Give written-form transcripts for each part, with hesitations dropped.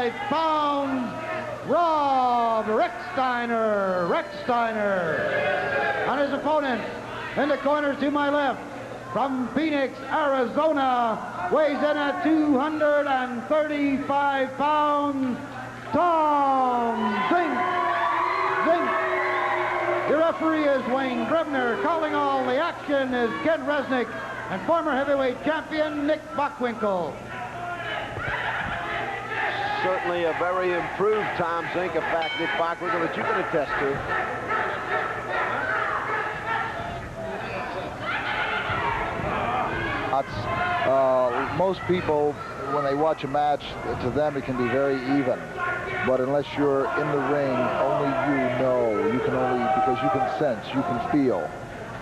65 pounds, Rob Rechsteiner. And his opponent in the corners to my left, from Phoenix, Arizona, weighs in at 235 pounds, Tom Zenk. The referee is Wayne Brebner. Calling all the action is Ken Resnick and former heavyweight champion Nick Bockwinkel. Certainly a very improved Tom Zenk. In fact, Nick Bockwinkel, that you can attest to. Most people, when they watch a match, to them it can be very even. But unless you're in the ring, only you know. You can only, because you can sense, you can feel.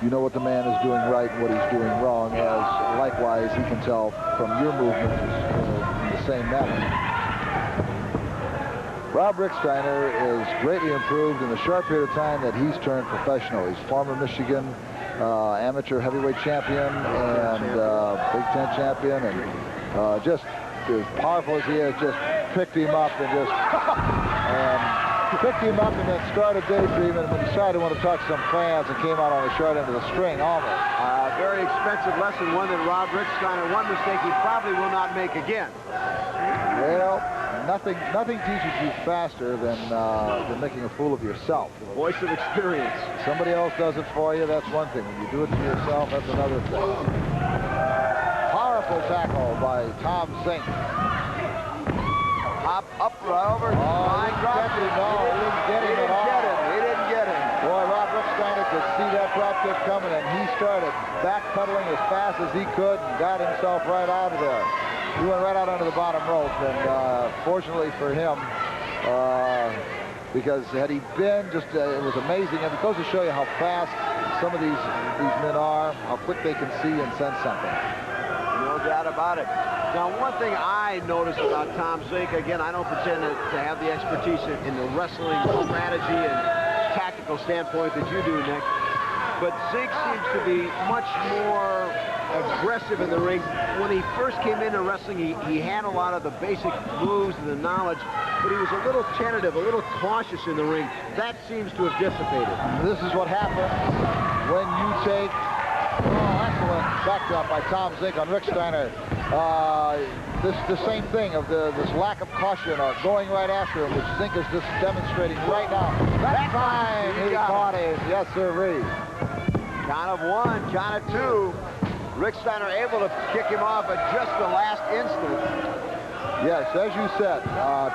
You know what the man is doing right and what he's doing wrong, as likewise he can tell from your movements in the same manner. Rob Rechsteiner is greatly improved in the short period of time that he's turned professional. He's former Michigan amateur heavyweight champion and Big Ten champion, and just as powerful as he is, just picked him up and just picked him up and then started daydreaming, and when he decided to want to talk to some fans and came out on the short end of the string almost. A very expensive lesson, one that Rob Rechsteiner, one mistake he probably will not make again. Well, nothing teaches you faster than making a fool of yourself. Voice of experience. Somebody else does it for you, that's one thing. When you do it to yourself, that's another thing. Powerful tackle by Tom Zenk. Up, over. Oh, he didn't get him at all. He didn't get him. Boy, Rob Rechsteiner could see that drop kick coming, and he started backpedaling as fast as he could and got himself right out of there. He went right out onto the bottom rope, and fortunately for him, because had he been just, it was amazing, and it goes to show you how fast some of these men are, how quick they can see and sense something. No doubt about it. Now, one thing I noticed about Tom Zenk, again, I don't pretend to have the expertise in the wrestling strategy and tactical standpoint that you do, Nick, but Zenk seems to be much more aggressive in the ring. When he first came into wrestling, he had a lot of the basic moves and the knowledge, but he was a little tentative, a little cautious in the ring. That seems to have dissipated. This is what happens when you take, excellent backdrop by Tom Zenk on Rechsteiner. The same thing of this lack of caution or going right after him, which Zenk is just demonstrating right now. That time he caught him. Yes, sirree. Count of one, count of two. Rechsteiner able to kick him off at just the last instant. Yes, as you said,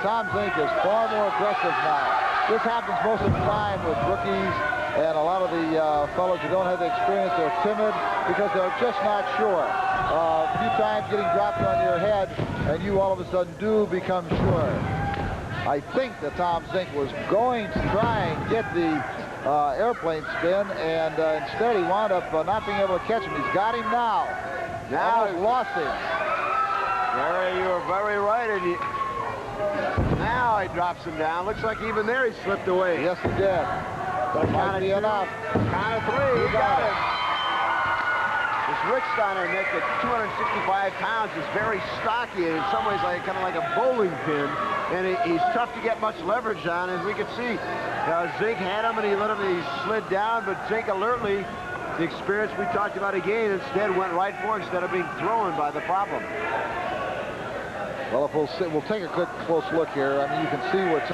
Tom Zenk is far more aggressive now. This happens most of the time with rookies and a lot of the fellows who don't have the experience. They're timid because they're just not sure. A few times getting dropped on your head, and you all of a sudden do become sure. I think that Tom Zenk was going to try and get the airplane spin, and instead he wound up not being able to catch him. He's got him now. Now he's lost him. Gary, you are very right. And now he drops him down. Looks like even there he slipped away. Yes, he did. That might be enough. Count of three. He got him. This Rechsteiner, Nick, at 265 pounds, is very stocky and in some ways kind of like a bowling pin. And he's tough to get much leverage on, as we could see. Zenk had him and he let him, he slid down, but Zenk alertly, the experience we talked about again, instead went right for it instead of being thrown by the problem. Well, if we'll take a quick close look here, I mean, you can see what's...